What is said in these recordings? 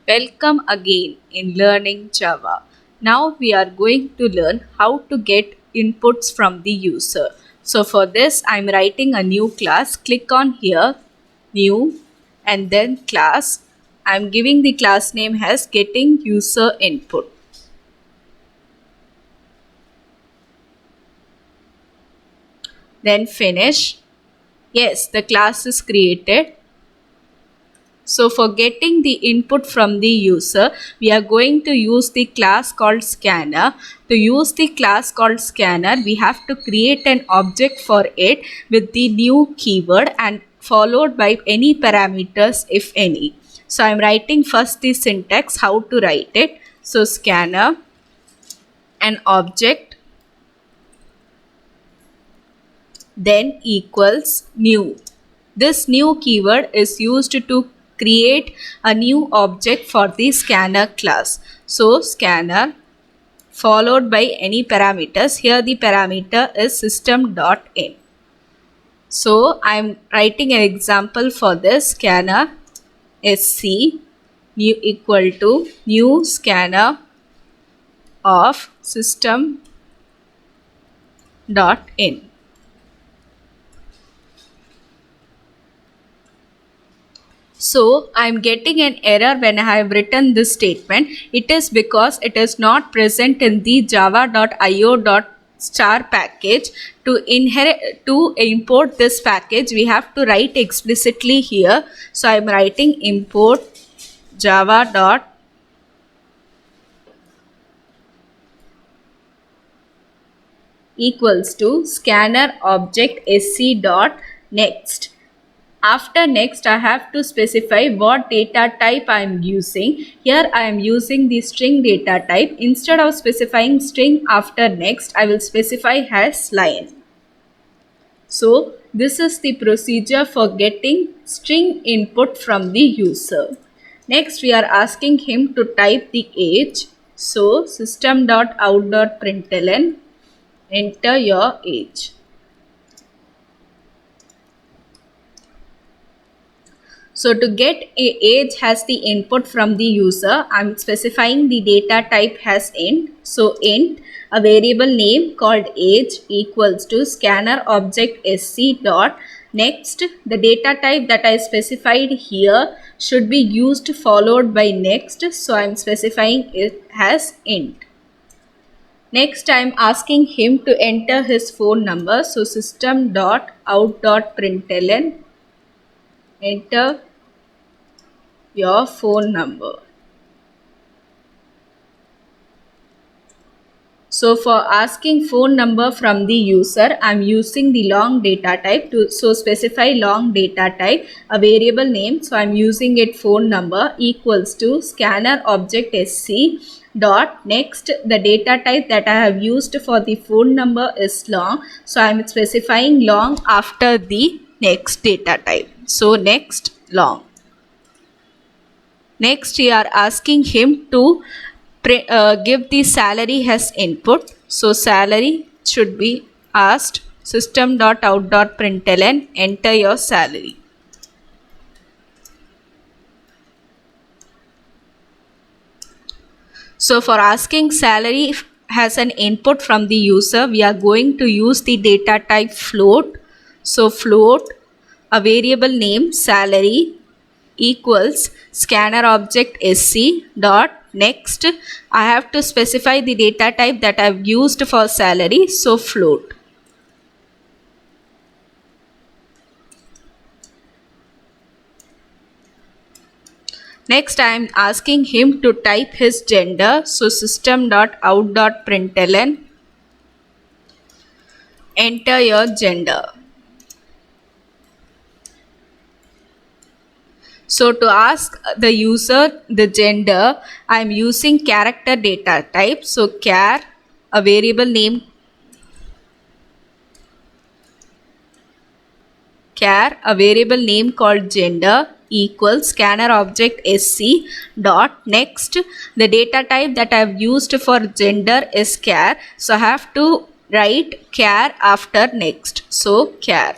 Welcome again in Learning Java. Now we are going to learn how to get inputs from the user. So for this I'm writing a new class. Click on here, new, and then class. I'm giving the class name as getting user input. Then finish. Yes, the class is created. So for getting the input from the user, we are going to use the class called scanner. To use the class called scanner, we have to create an object for it with the new keyword and followed by any parameters if any. So I'm writing first the syntax, how to write it. So scanner, an object, then equals new. This new keyword is used to create a new object for the scanner class. So scanner followed by any parameters. Here the parameter is system.in. So I am writing an example for this. Scanner sc new equal to new scanner of system.in. So I'm getting an error when I have written this statement. It is because it is not present in the java.io.star package. To import this package, we have to write explicitly here. So I'm writing import java dot equals to scanner object sc dot next. After next, I have to specify what data type I am using. Here I am using the string data type. Instead of specifying string after next, I will specify as line. So this is the procedure for getting string input from the user. Next, we are asking him to type the age. So system.out.println, enter your age. So to get age as the input from the user, I'm specifying the data type as int. So int, a variable name called age equals to scanner object sc dot next. The data type that I specified here should be used followed by next. So I'm specifying it as int. Next, I'm asking him to enter his phone number. So system.out.println, enter your phone number. So for asking phone number from the user, I'm using the long data type to specify long data type, a variable name. So I'm using it phone number equals to scanner object sc dot next. The data type that I have used for the phone number is long. So I'm specifying long after the next data type. So next long. Next, we are asking him to give the salary as input. So salary should be asked system.out.println, enter your salary. So for asking salary as an input from the user, we are going to use the data type float. So float, a variable name salary equals scanner object sc dot next. I have to specify the data type that I've used for salary. So float. Next, I am asking him to type his gender. So system.out.println, enter your gender. So to ask the user the gender, I am using character data type. So char, a variable name called gender equals scanner object sc dot next. The data type that I have used for gender is char. So I have to write char after next. So char.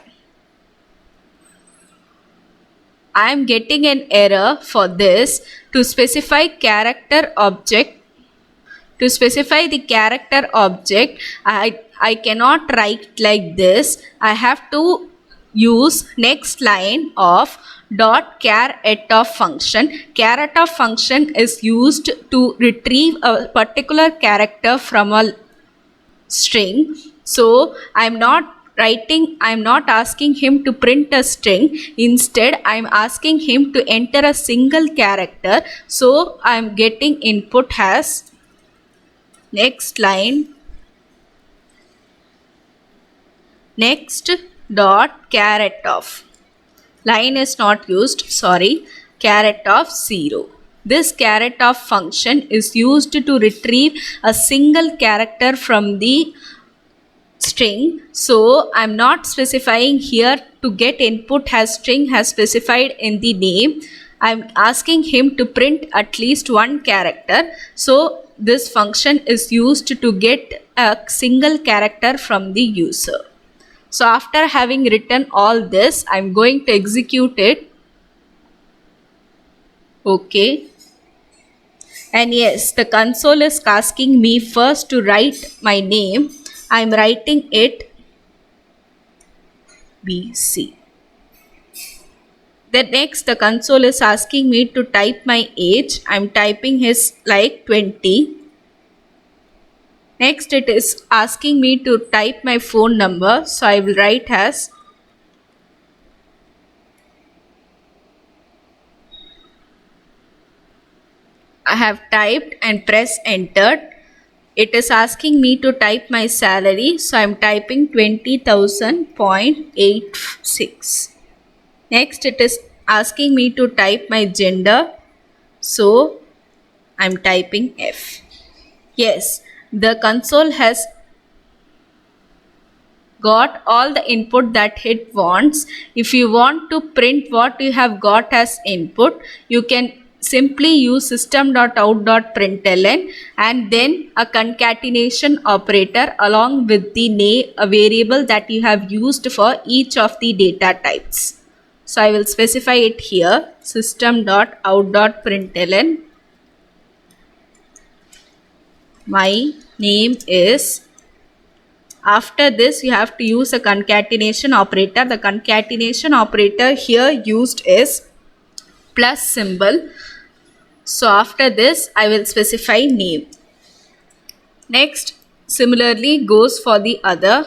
I am getting an error for this. To specify character object, to specify the character object, I cannot write like this. I have to use next line of dot char@of function. Char@of function is used to retrieve a particular character from a string. So I'm not asking him to print a string. Instead, I'm asking him to enter a single character. So I'm getting input as next line, next dot char@of. Line is not used, sorry, char@of 0. This char@of function is used to retrieve a single character from the string. So I'm not specifying here to get input as string as specified in the name. I'm asking him to print at least one character. So this function is used to get a single character from the user. So after having written all this, I'm going to execute it. Okay. And yes, the console is asking me first to write my name. I'm writing it BC. Then next, the console is asking me to type my age. I'm typing his like 20. Next, it is asking me to type my phone number. So I will write as I have typed and press entered. It is asking me to type my salary. So I am typing 20,000.86. Next, it is asking me to type my gender. So I am typing F. Yes, the console has got all the input that it wants. If you want to print what you have got as input, you can simply use system.out.println and then a concatenation operator along with the name, a variable that you have used for each of the data types. So I will specify it here, system.out.println. My name is. After this, you have to use a concatenation operator. The concatenation operator here used is plus symbol. So after this, I will specify name. Next, similarly goes for the other.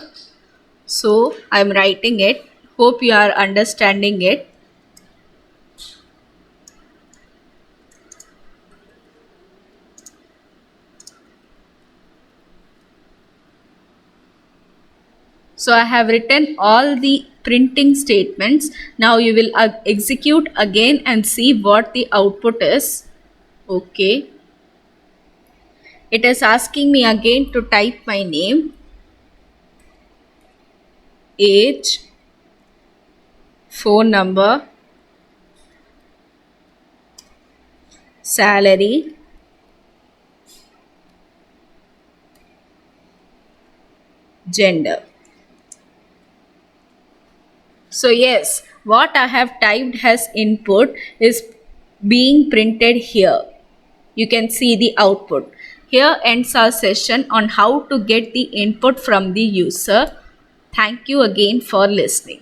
So I am writing it. Hope you are understanding it. So I have written all the printing statements. Now you will execute again and see what the output is. Okay. It is asking me again to type my name, age, phone number, salary, gender. So yes, what I have typed as input is being printed here. You can see the output. Here ends our session on how to get the input from the user. Thank you again for listening.